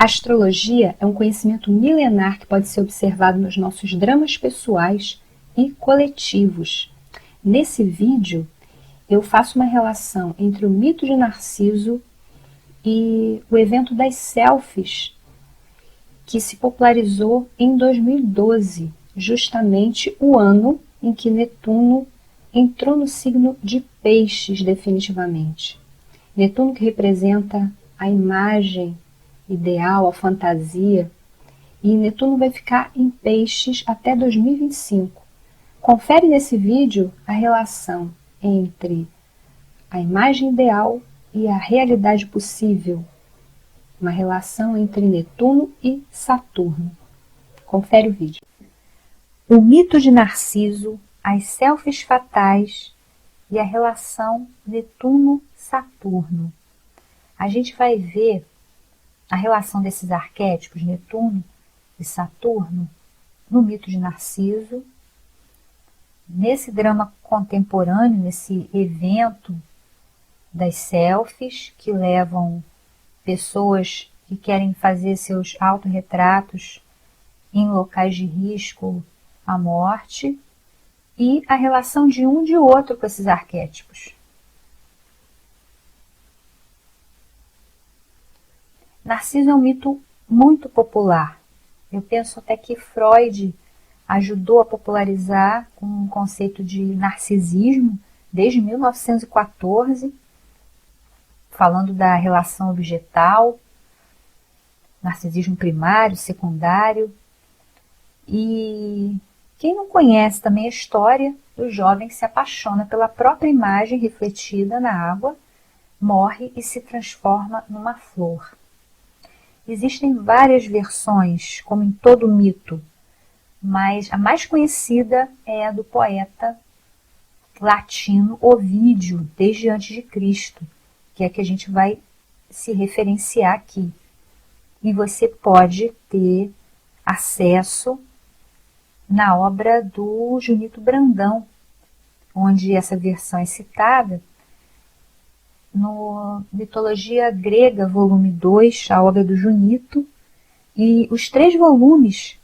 A astrologia é um conhecimento milenar que pode ser observado nos nossos dramas pessoais e coletivos. Nesse vídeo, eu faço uma relação entre o mito de Narciso e o evento das selfies, que se popularizou em 2012, justamente o ano em que Netuno entrou no signo de Peixes definitivamente. Netuno, que representa a imagem ideal, a fantasia, e Netuno vai ficar em Peixes até 2025. Confere nesse vídeo a relação entre a imagem ideal e a realidade possível, uma relação entre Netuno e Saturno. Confere o vídeo. O mito de Narciso, as selfies fatais e a relação Netuno-Saturno. A gente vai ver a relação desses arquétipos, Netuno e Saturno, no mito de Narciso, nesse drama contemporâneo, nesse evento das selfies, que levam pessoas que querem fazer seus autorretratos em locais de risco à morte, e a relação de um de outro com esses arquétipos. Narciso é um mito muito popular. Eu penso até que Freud ajudou a popularizar com um conceito de narcisismo desde 1914, falando da relação objetal, narcisismo primário, secundário. E quem não conhece também a história do jovem que se apaixona pela própria imagem refletida na água, morre e se transforma numa flor. Existem várias versões, como em todo mito, mas a mais conhecida é a do poeta latino Ovídio, desde antes de Cristo, que é a que a gente vai se referenciar aqui. E você pode ter acesso na obra do Junito Brandão, onde essa versão é citada, no Mitologia Grega, volume 2, a obra do Junito, e os 3 volumes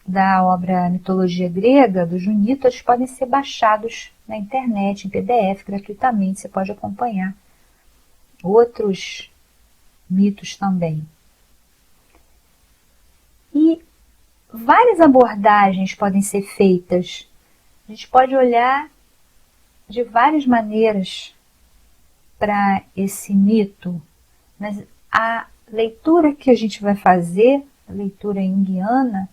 da obra Mitologia Grega, do Junito, eles podem ser baixados na internet, em PDF, gratuitamente, você pode acompanhar outros mitos também. E várias abordagens podem ser feitas. A gente pode olhar de várias maneiras para esse mito, mas a leitura que a gente vai fazer, a leitura junguiana,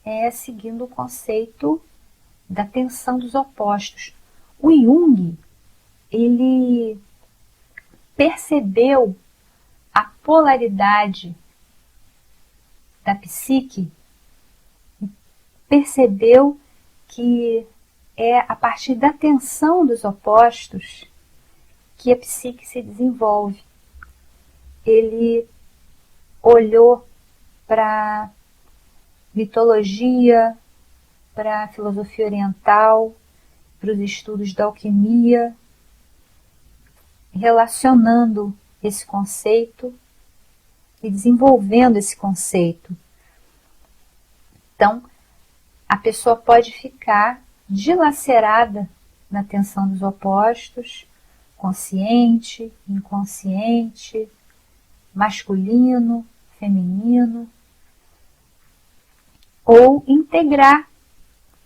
é seguindo o conceito da tensão dos opostos. O Jung, ele percebeu a polaridade da psique, percebeu que é a partir da tensão dos opostos que a psique se desenvolve. Ele olhou para mitologia, para a filosofia oriental, para os estudos da alquimia, relacionando esse conceito e desenvolvendo esse conceito. Então, a pessoa pode ficar dilacerada na tensão dos opostos, consciente, inconsciente, masculino, feminino, ou integrar.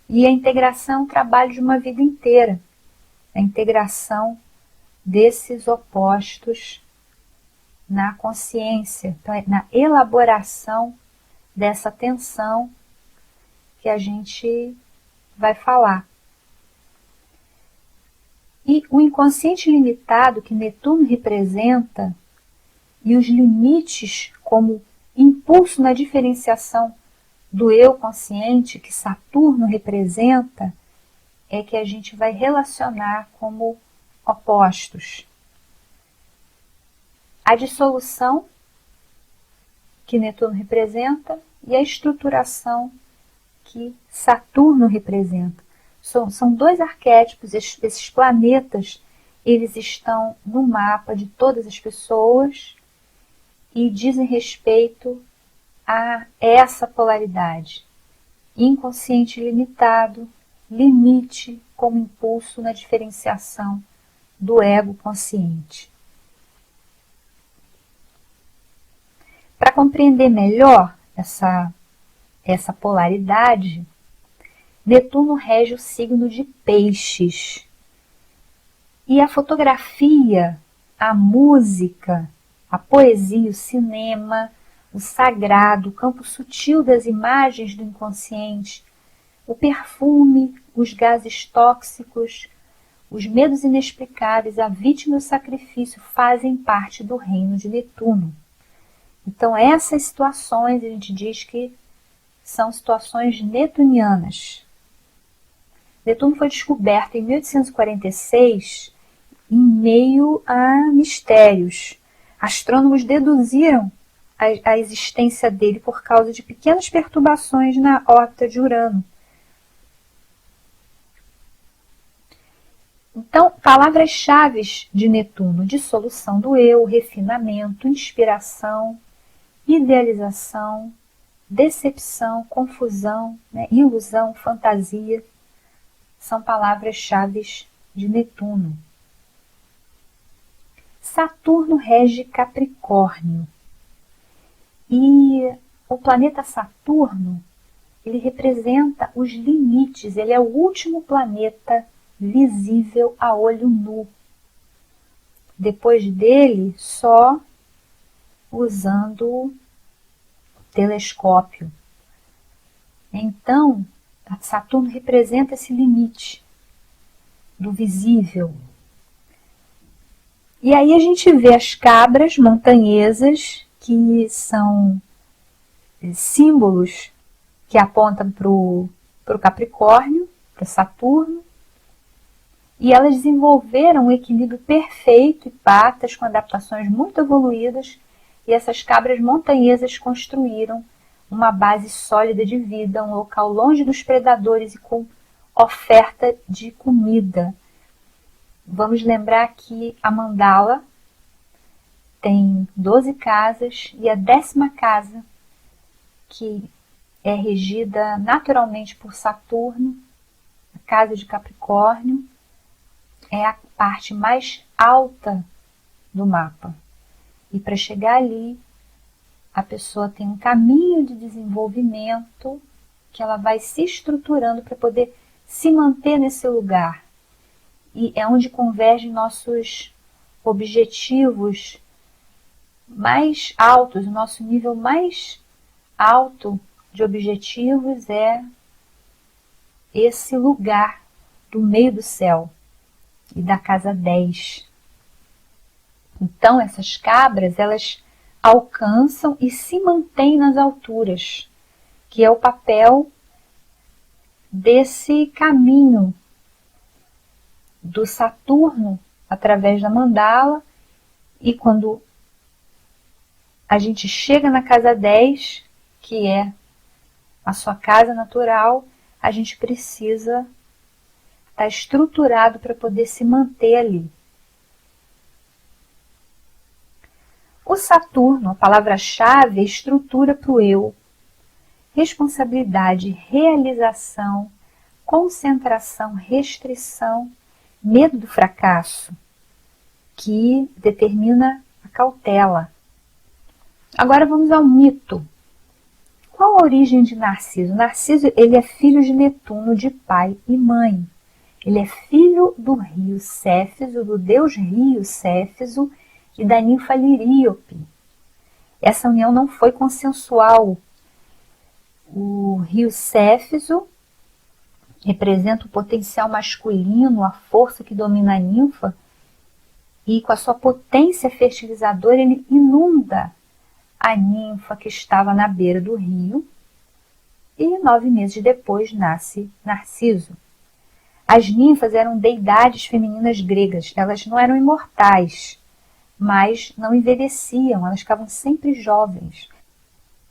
E a integração é um trabalho de uma vida inteira. A integração desses opostos na consciência, então, na elaboração dessa tensão que a gente vai falar. E o inconsciente limitado que Netuno representa e os limites como impulso na diferenciação do eu consciente que Saturno representa é que a gente vai relacionar como opostos. A dissolução que Netuno representa e a estruturação que Saturno representa. São 2 arquétipos, esses planetas, eles estão no mapa de todas as pessoas e dizem respeito a essa polaridade. Inconsciente limitado, limite como impulso na diferenciação do ego consciente. Para compreender melhor essa polaridade, Netuno rege o signo de Peixes. E a fotografia, a música, a poesia, o cinema, o sagrado, o campo sutil das imagens do inconsciente, o perfume, os gases tóxicos, os medos inexplicáveis, a vítima e o sacrifício fazem parte do reino de Netuno. Então essas situações a gente diz que são situações netunianas. Netuno foi descoberto em 1846 em meio a mistérios. Astrônomos deduziram a existência dele por causa de pequenas perturbações na órbita de Urano. Então, palavras-chave de Netuno: dissolução do eu, refinamento, inspiração, idealização, decepção, confusão, ilusão, fantasia, são palavras-chave de Netuno. Saturno rege Capricórnio. E o planeta Saturno, ele representa os limites, ele é o último planeta visível a olho nu. Depois dele, só usando telescópio. Então, Saturno representa esse limite do visível. E aí a gente vê as cabras montanhesas, que são símbolos que apontam para o Capricórnio, para Saturno, e elas desenvolveram um equilíbrio perfeito e patas com adaptações muito evoluídas, e essas cabras montanhesas construíram uma base sólida de vida, um local longe dos predadores e com oferta de comida. Vamos lembrar que a mandala tem 12 casas e a 10ª casa, que é regida naturalmente por Saturno, a casa de Capricórnio, é a parte mais alta do mapa. E para chegar ali, a pessoa tem um caminho de desenvolvimento que ela vai se estruturando para poder se manter nesse lugar. E é onde convergem nossos objetivos mais altos, o nosso nível mais alto de objetivos é esse lugar do meio do céu e da casa 10. Então essas cabras, elas alcançam e se mantêm nas alturas, que é o papel desse caminho do Saturno através da mandala. E quando a gente chega na casa 10, que é a sua casa natural, a gente precisa estar estruturado para poder se manter ali. O Saturno, a palavra-chave, é estrutura para o eu, responsabilidade, realização, concentração, restrição, medo do fracasso, que determina a cautela. Agora vamos ao mito. Qual a origem de Narciso? Narciso, ele é filho de Netuno, de pai e mãe. Ele é filho do rio Céfiso, do deus rio Céfiso e da ninfa Liríope. Essa união não foi consensual. O rio Céfiso representa o potencial masculino, a força que domina a ninfa, e com a sua potência fertilizadora ele inunda a ninfa que estava na beira do rio, e 9 meses depois nasce Narciso. As ninfas eram deidades femininas gregas, elas não eram imortais, mas não envelheciam, elas ficavam sempre jovens.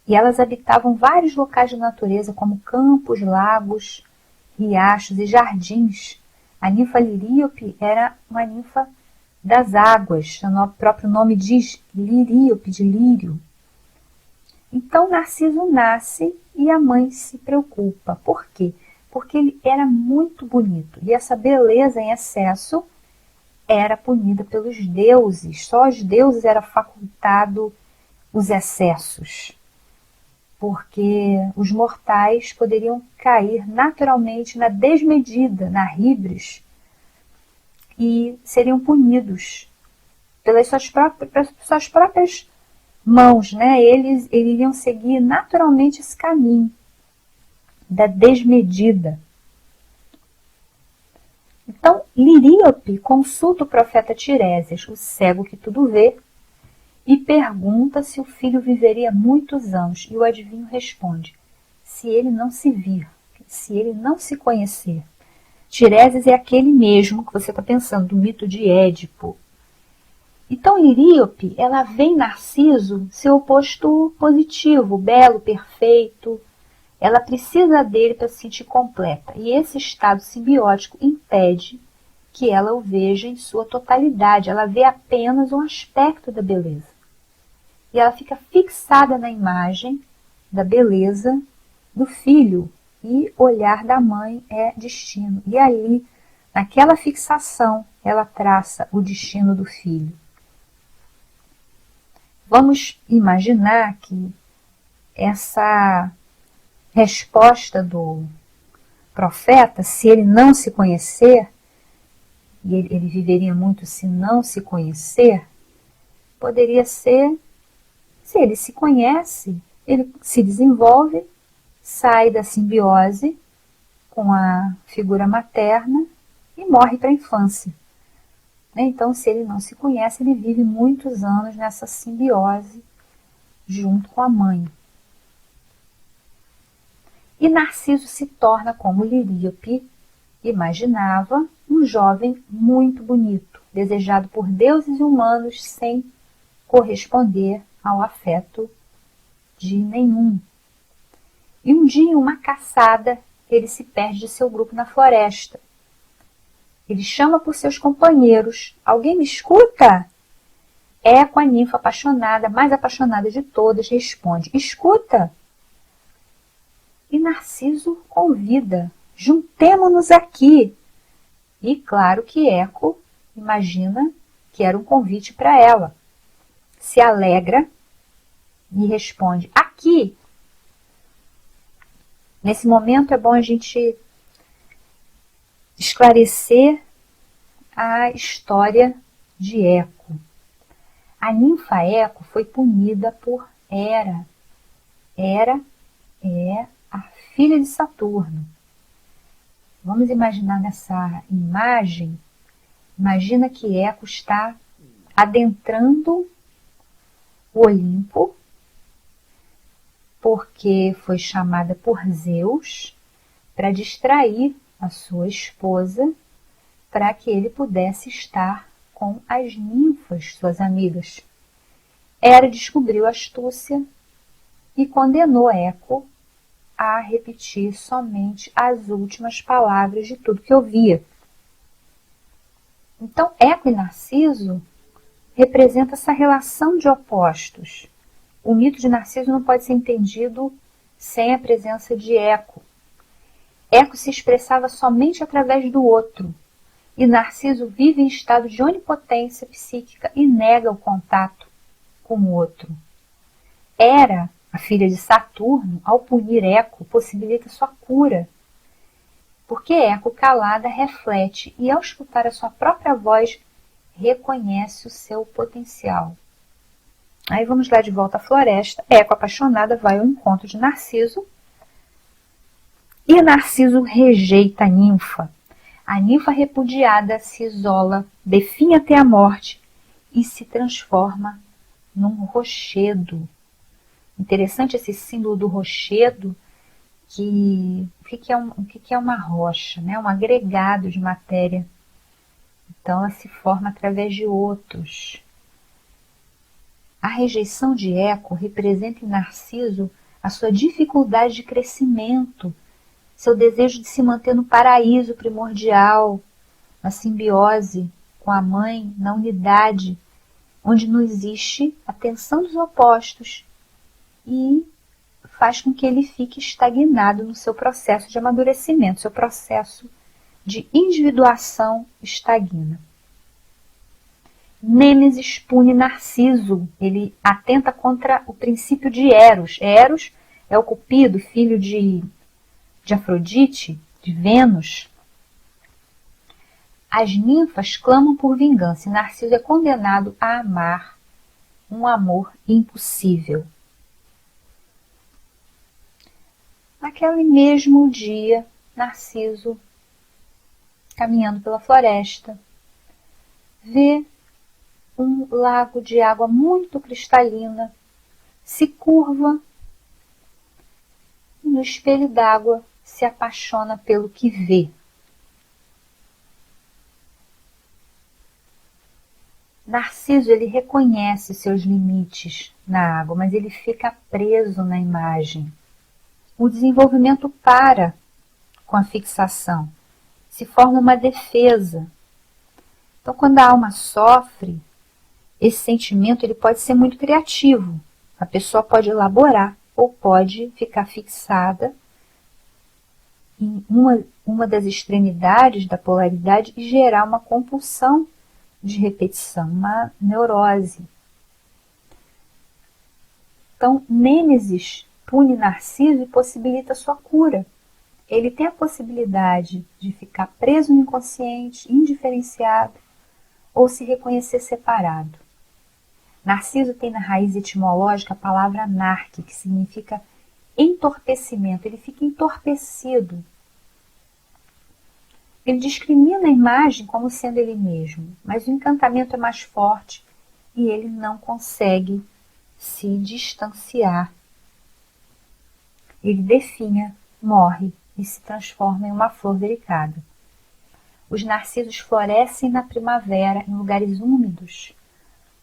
E elas habitavam vários locais da natureza, como campos, lagos, riachos e jardins. A ninfa Liríope era uma ninfa das águas, o próprio nome diz liríope, de lírio. Então Narciso nasce e a mãe se preocupa. Por quê? Porque ele era muito bonito e essa beleza em excesso era punida pelos deuses. Só aos deuses era facultado os excessos, porque os mortais poderiam cair naturalmente na desmedida, na híbris, e seriam punidos pelas suas próprias mãos, né? Eles iriam seguir naturalmente esse caminho da desmedida. Então, Liríope consulta o profeta Tiresias, o cego que tudo vê, e pergunta se o filho viveria muitos anos. E o adivinho responde: se ele não se vir, se ele não se conhecer. Tiresias é aquele mesmo que você está pensando, do mito de Édipo. Então, Liríope, ela vê em Narciso seu oposto positivo, belo, perfeito. Ela precisa dele para se sentir completa. E esse estado simbiótico impede que ela o veja em sua totalidade. Ela vê apenas um aspecto da beleza. E ela fica fixada na imagem da beleza do filho. E olhar da mãe é destino. E ali, naquela fixação, ela traça o destino do filho. Vamos imaginar que essa resposta do profeta, se ele não se conhecer, e ele viveria muito se não se conhecer, poderia ser, se ele se conhece, ele se desenvolve, sai da simbiose com a figura materna e morre para a infância. Então, se ele não se conhece, ele vive muitos anos nessa simbiose junto com a mãe. E Narciso se torna, como Liríope imaginava, um jovem muito bonito, desejado por deuses e humanos sem corresponder ao afeto de nenhum. E um dia, em uma caçada, ele se perde de seu grupo na floresta. Ele chama por seus companheiros: alguém me escuta? Eco, a ninfa apaixonada, mais apaixonada de todas, responde: escuta! E Narciso convida: juntemo-nos aqui. E claro que Eco imagina que era um convite para ela. Se alegra e responde: aqui! Nesse momento é bom a gente esclarecer a história de Eco. A ninfa Eco foi punida por Hera. Hera é a filha de Saturno. Vamos imaginar nessa imagem, imagina que Eco está adentrando o Olimpo, porque foi chamada por Zeus para distrair a sua esposa, para que ele pudesse estar com as ninfas, suas amigas. Hera descobriu a astúcia e condenou Eco a repetir somente as últimas palavras de tudo que ouvia. Então, Eco e Narciso representam essa relação de opostos. O mito de Narciso não pode ser entendido sem a presença de Eco. Eco se expressava somente através do outro, e Narciso vive em estado de onipotência psíquica e nega o contato com o outro. Hera, a filha de Saturno, ao punir Eco, possibilita sua cura, porque Eco, calada, reflete e, ao escutar a sua própria voz, reconhece o seu potencial. Aí vamos lá de volta à floresta. Eco, apaixonada, vai ao encontro de Narciso, e Narciso rejeita a ninfa. A ninfa repudiada se isola, definha até a morte e se transforma num rochedo. Interessante esse símbolo do rochedo, o que é uma rocha, né? Um agregado de matéria. Então ela se forma através de outros. A rejeição de Eco representa em Narciso a sua dificuldade de crescimento, seu desejo de se manter no paraíso primordial, na simbiose com a mãe na unidade onde não existe a tensão dos opostos e faz com que ele fique estagnado no seu processo de amadurecimento, seu processo de individuação estagna. Nêmesis pune Narciso, ele atenta contra o princípio de Eros. Eros é o Cupido, filho de Afrodite, de Vênus. As ninfas clamam por vingança e Narciso é condenado a amar um amor impossível. Naquele mesmo dia, Narciso, caminhando pela floresta, vê um lago de água muito cristalina, se curva e no espelho d'água se apaixona pelo que vê. Narciso, ele reconhece seus limites na água, mas ele fica preso na imagem. O desenvolvimento para com a fixação. Se forma uma defesa. Então, quando a alma sofre, esse sentimento ele pode ser muito criativo. A pessoa pode elaborar ou pode ficar fixada em uma das extremidades da polaridade e gerar uma compulsão de repetição, uma neurose. Então, Nêmesis pune Narciso e possibilita sua cura. Ele tem a possibilidade de ficar preso no inconsciente, indiferenciado, ou se reconhecer separado. Narciso tem na raiz etimológica a palavra narque, que significa entorpecimento. Ele fica entorpecido. Ele discrimina a imagem como sendo ele mesmo, mas o encantamento é mais forte e ele não consegue se distanciar. Ele definha, morre e se transforma em uma flor delicada. Os narcisos florescem na primavera em lugares úmidos,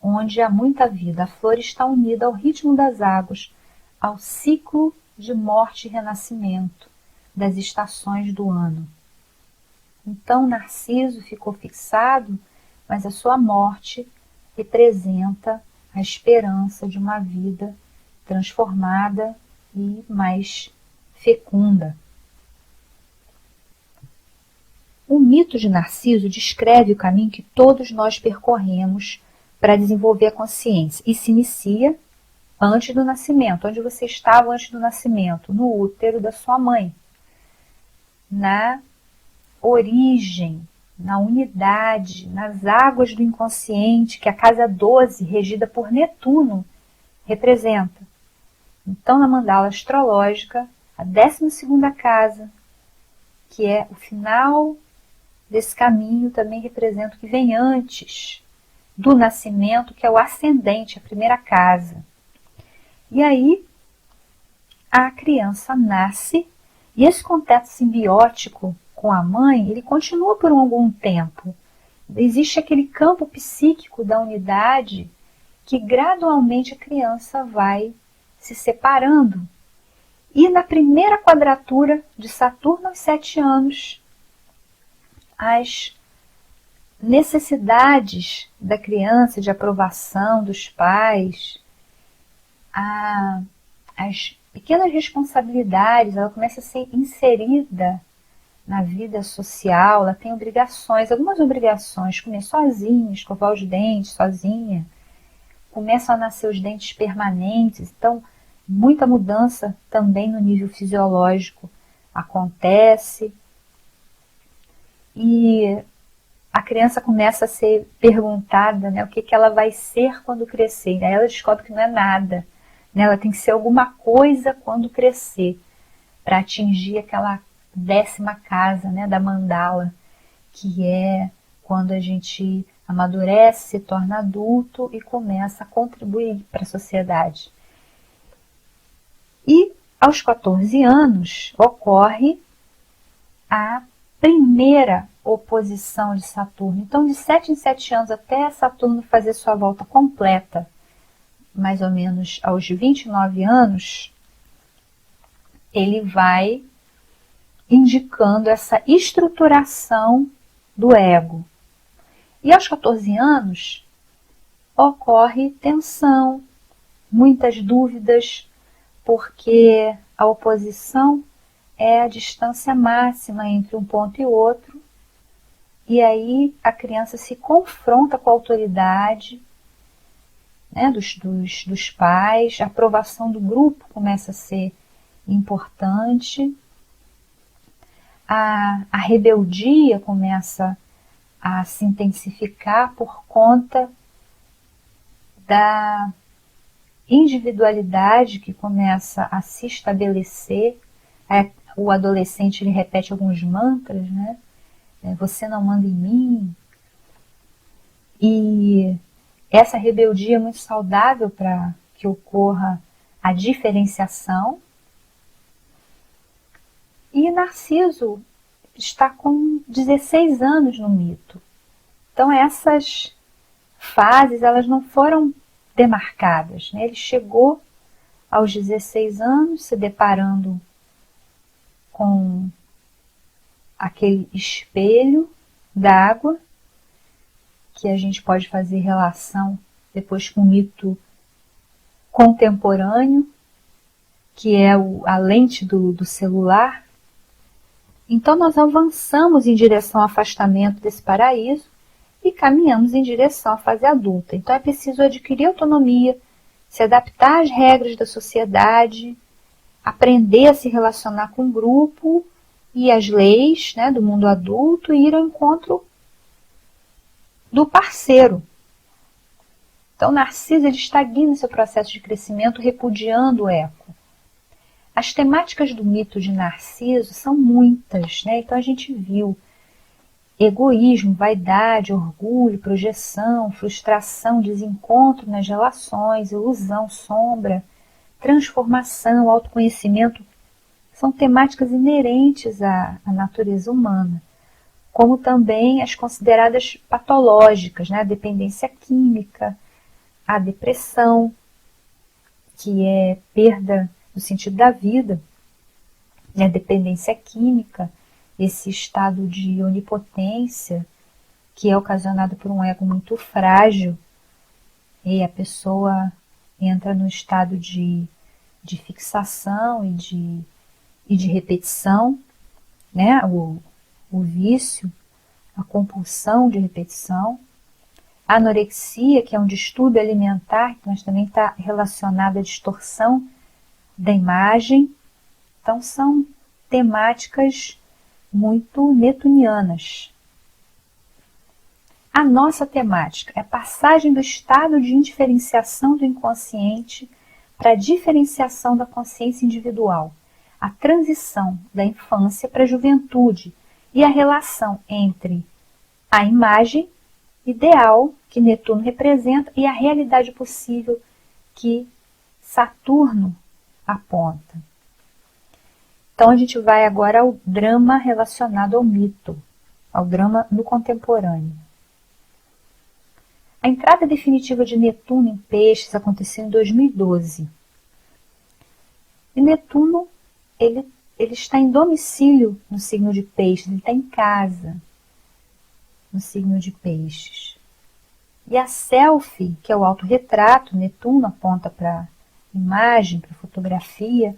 onde há muita vida. A flor está unida ao ritmo das águas, ao ciclo de morte e renascimento das estações do ano. Então, Narciso ficou fixado, mas a sua morte representa a esperança de uma vida transformada e mais fecunda. O mito de Narciso descreve o caminho que todos nós percorremos para desenvolver a consciência e se inicia antes do nascimento. Onde você estava antes do nascimento? No útero da sua mãe. Na origem, na unidade, nas águas do inconsciente, que a casa 12, regida por Netuno, representa. Então, na mandala astrológica, a 12ª casa, que é o final desse caminho, também representa o que vem antes do nascimento, que é o ascendente, a primeira casa. E aí, a criança nasce, e esse contato simbiótico com a mãe, ele continua por algum tempo. Existe aquele campo psíquico da unidade que gradualmente a criança vai se separando. E na primeira quadratura de Saturno aos 7 anos, as necessidades da criança de aprovação dos pais, as pequenas responsabilidades, ela começa a ser inserida na vida social, ela tem obrigações, algumas obrigações, comer sozinha, escovar os dentes sozinha, começam a nascer os dentes permanentes, então muita mudança também no nível fisiológico acontece e a criança começa a ser perguntada, né, o que ela vai ser quando crescer. Aí ela descobre que não é nada, né, ela tem que ser alguma coisa quando crescer para atingir aquela 10ª casa, né, da mandala, que é quando a gente amadurece, se torna adulto e começa a contribuir para a sociedade. E aos 14 anos ocorre a primeira oposição de Saturno. Então, de 7 em 7 anos até Saturno fazer sua volta completa, mais ou menos aos 29 anos, ele vai indicando essa estruturação do ego. E aos 14 anos ocorre tensão, muitas dúvidas, porque a oposição é a distância máxima entre um ponto e outro, e aí a criança se confronta com a autoridade, né, dos pais, a aprovação do grupo começa a ser importante, a rebeldia começa a se intensificar por conta da individualidade que começa a se estabelecer. O adolescente ele repete alguns mantras, né? Você não manda em mim. E essa rebeldia é muito saudável para que ocorra a diferenciação. E Narciso está com 16 anos no mito. Então essas fases elas não foram demarcadas, né? Ele chegou aos 16 anos se deparando com aquele espelho d'água, que a gente pode fazer relação depois com o mito contemporâneo, que é a lente do celular. Então nós avançamos em direção ao afastamento desse paraíso e caminhamos em direção à fase adulta. Então é preciso adquirir autonomia, se adaptar às regras da sociedade, aprender a se relacionar com o grupo e as leis, né, do mundo adulto e ir ao encontro do parceiro. Então Narciso ele estagna seu processo de crescimento repudiando o eco. As temáticas do mito de Narciso são muitas, né? Então a gente viu egoísmo, vaidade, orgulho, projeção, frustração, desencontro nas relações, ilusão, sombra, transformação, autoconhecimento. São temáticas inerentes à natureza humana, como também as consideradas patológicas, né? A dependência química, a depressão, que é perda do sentido da vida, a dependência química, esse estado de onipotência que é ocasionado por um ego muito frágil e a pessoa entra no estado de fixação e de repetição, né? O vício, a compulsão de repetição, a anorexia, que é um distúrbio alimentar, mas também está relacionado à distorção da imagem. Então são temáticas muito netunianas. A nossa temática é a passagem do estado de indiferenciação do inconsciente para a diferenciação da consciência individual, a transição da infância para a juventude e a relação entre a imagem ideal que Netuno representa e a realidade possível que Saturno aponta. Então a gente vai agora ao drama relacionado ao mito, ao drama no contemporâneo. A entrada definitiva de Netuno em Peixes aconteceu em 2012. E Netuno, ele está em domicílio no signo de Peixes, ele está em casa no signo de Peixes. E a selfie, que é o autorretrato, Netuno aponta para imagem, para fotografia,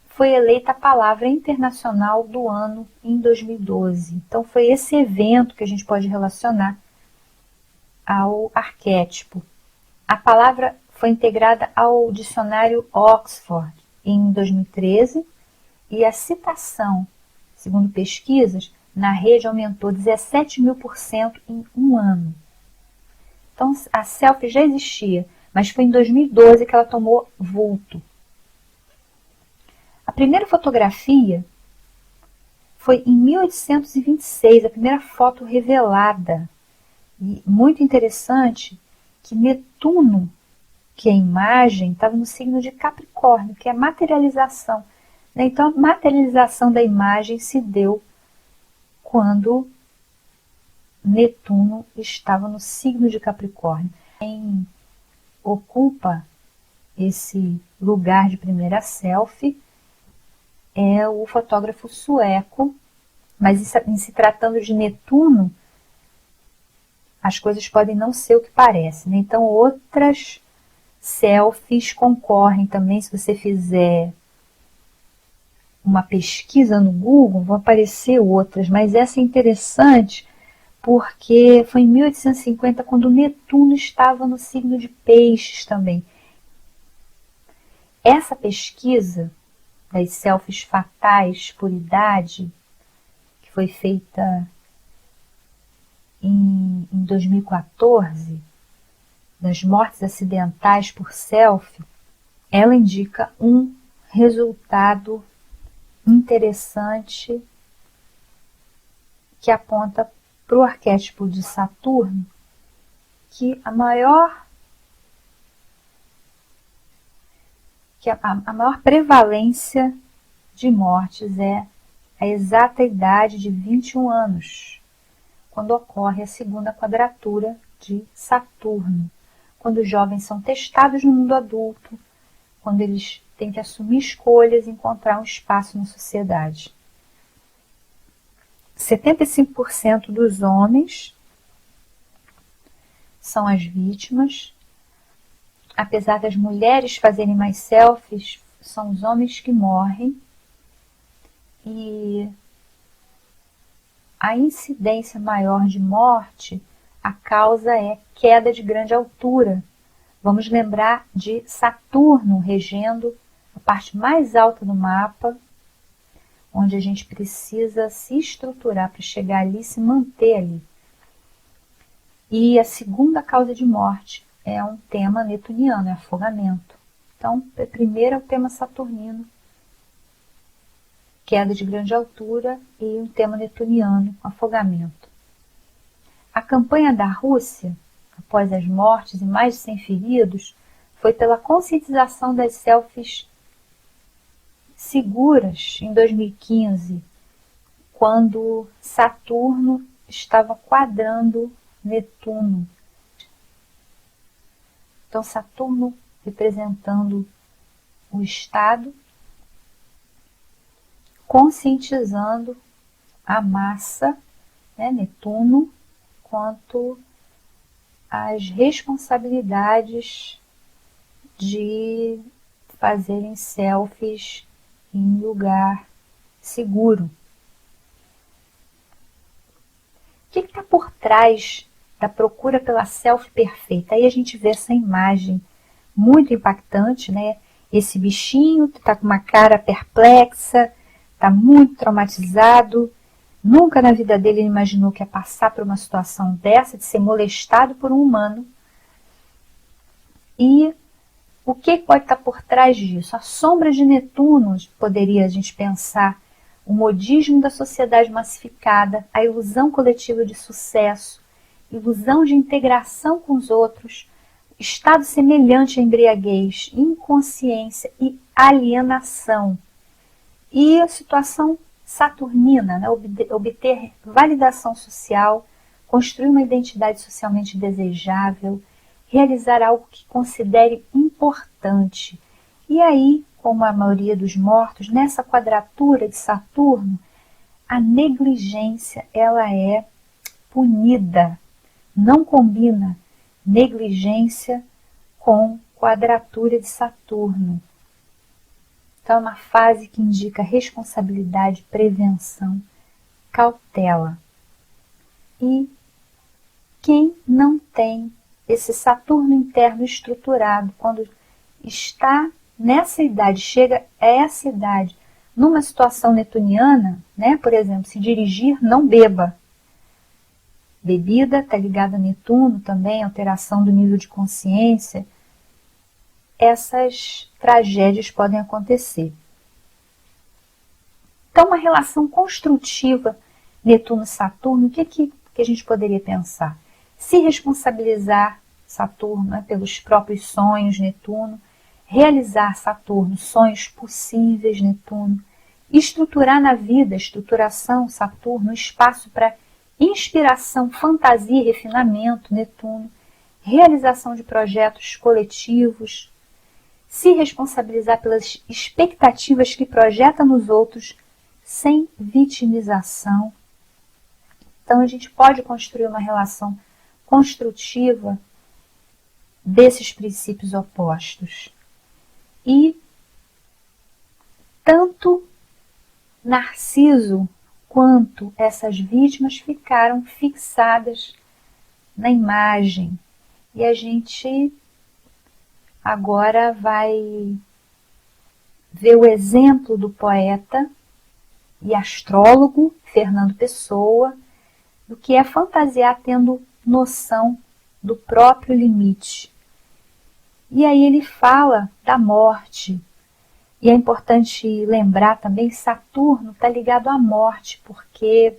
foi eleita a palavra internacional do ano em 2012. Então foi esse evento que a gente pode relacionar ao arquétipo. A palavra foi integrada ao dicionário Oxford em 2013 e a citação, segundo pesquisas, na rede aumentou 17.000% em um ano. Então a selfie já existia, mas foi em 2012 que ela tomou vulto. A primeira fotografia foi em 1826, a primeira foto revelada. E muito interessante que Netuno, que é a imagem, estava no signo de Capricórnio, que é a materialização. Então a materialização da imagem se deu quando Netuno estava no signo de Capricórnio. Quem ocupa esse lugar de primeira selfie é o fotógrafo sueco, mas em se tratando de Netuno, as coisas podem não ser o que parece, né? Então, outras selfies concorrem também. Se você fizer uma pesquisa no Google, vão aparecer outras, mas essa é interessante porque foi em 1850 quando Netuno estava no signo de Peixes também. Essa pesquisa das selfies fatais por idade, que foi feita em 2014, das mortes acidentais por selfie, ela indica um resultado interessante que aponta para o arquétipo de Saturno, que a maior prevalência de mortes é a exata idade de 21 anos, quando ocorre a segunda quadratura de Saturno, quando os jovens são testados no mundo adulto, quando eles têm que assumir escolhas e encontrar um espaço na sociedade. 75% dos homens são as vítimas. Apesar das mulheres fazerem mais selfies, são os homens que morrem. E a incidência maior de morte, a causa é queda de grande altura. Vamos lembrar de Saturno regendo a parte mais alta do mapa, onde a gente precisa se estruturar para chegar ali e se manter ali. E a segunda causa de morte é um tema netuniano, é afogamento. Então, primeiro é o tema saturnino, queda de grande altura, e um tema netuniano, afogamento. A campanha da Rússia, após as mortes e mais de 100 feridos, foi pela conscientização das selfies seguras em 2015, quando Saturno estava quadrando Netuno. Então, Saturno representando o Estado, conscientizando a massa, né, Netuno, quanto às responsabilidades de fazerem selfies em lugar seguro. O que está por trás da procura pela selfie perfeita? Aí a gente vê essa imagem muito impactante, né? Esse bichinho está com uma cara perplexa, está muito traumatizado. Nunca na vida dele ele imaginou que ia passar por uma situação dessa, de ser molestado por um humano. E o que pode estar por trás disso? A sombra de Netuno, poderia a gente pensar, o modismo da sociedade massificada, a ilusão coletiva de sucesso, ilusão de integração com os outros, estado semelhante à embriaguez, inconsciência e alienação. E a situação saturnina, né? Obter validação social, construir uma identidade socialmente desejável, realizar algo que considere importante. E aí, como a maioria dos mortos, nessa quadratura de Saturno, a negligência ela é punida. Não combina negligência com quadratura de Saturno. Então, é uma fase que indica responsabilidade, prevenção, cautela. E quem não tem esse Saturno interno estruturado, quando está nessa idade, chega a essa idade, numa situação netuniana, né? Por exemplo, se dirigir, não beba. Bebida está ligada a Netuno também, alteração do nível de consciência. Essas tragédias podem acontecer. Então, uma relação construtiva Netuno-Saturno, o que a gente poderia pensar? Se responsabilizar Saturno, né, pelos próprios sonhos, Netuno, realizar Saturno, sonhos possíveis, Netuno, estruturar na vida, estruturação, Saturno, espaço para inspiração, fantasia e refinamento, Netuno, realização de projetos coletivos, se responsabilizar pelas expectativas que projeta nos outros, sem vitimização. Então, a gente pode construir uma relação construtiva desses princípios opostos. E tanto Narciso quanto essas vítimas ficaram fixadas na imagem. E a gente agora vai ver o exemplo do poeta e astrólogo Fernando Pessoa, do que é fantasiar tendo noção do próprio limite. E aí ele fala da morte. E é importante lembrar também, Saturno está ligado à morte, porque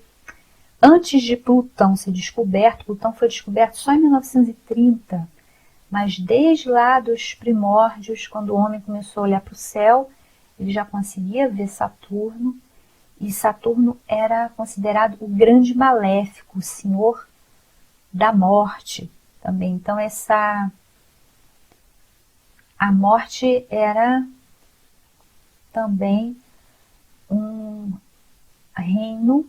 antes de Plutão ser descoberto, Plutão foi descoberto só em 1930, mas desde lá dos primórdios, quando o homem começou a olhar para o céu, ele já conseguia ver Saturno, e Saturno era considerado o grande maléfico, o senhor da morte também. Então a morte era também um reino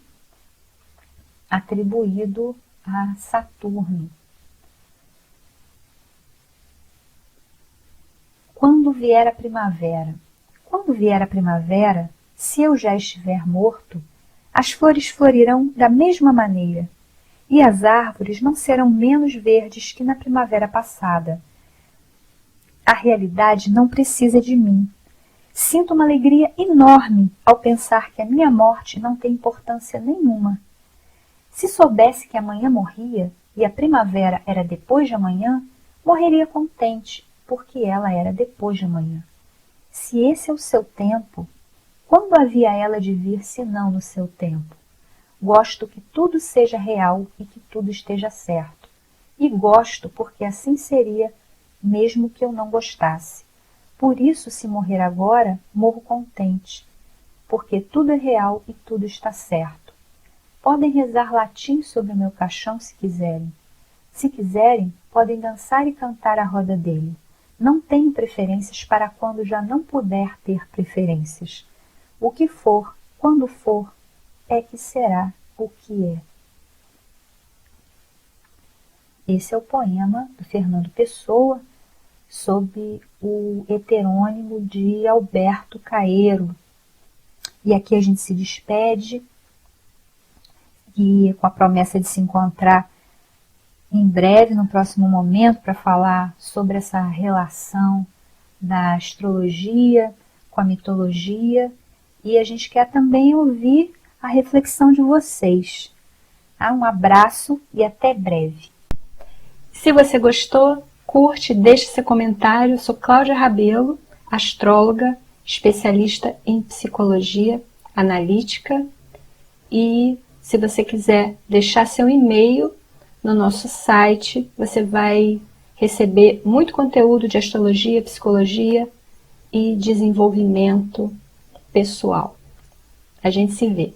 atribuído a Saturno. Quando vier a primavera? Quando vier a primavera, se eu já estiver morto, as flores florirão da mesma maneira, e as árvores não serão menos verdes que na primavera passada. A realidade não precisa de mim. Sinto uma alegria enorme ao pensar que a minha morte não tem importância nenhuma. Se soubesse que amanhã morria e a primavera era depois de amanhã, morreria contente, porque ela era depois de amanhã. Se esse é o seu tempo, quando havia ela de vir senão no seu tempo? Gosto que tudo seja real e que tudo esteja certo. E gosto porque assim seria, mesmo que eu não gostasse. Por isso, se morrer agora, morro contente, porque tudo é real e tudo está certo. Podem rezar latim sobre o meu caixão se quiserem. Se quiserem, podem dançar e cantar à roda dele. Não tenho preferências para quando já não puder ter preferências. O que for, quando for, é que será o que é. Esse é o poema do Fernando Pessoa, sob o heterônimo de Alberto Caeiro. E aqui a gente se despede, e com a promessa de se encontrar em breve, no próximo momento, para falar sobre essa relação da astrologia com a mitologia. E a gente quer também ouvir a reflexão de vocês. Um abraço e até breve. Se você gostou, curte, deixe seu comentário. Eu sou Cláudia Rabelo, astróloga, especialista em psicologia analítica. E se você quiser deixar seu e-mail no nosso site, você vai receber muito conteúdo de astrologia, psicologia e desenvolvimento pessoal. A gente se vê.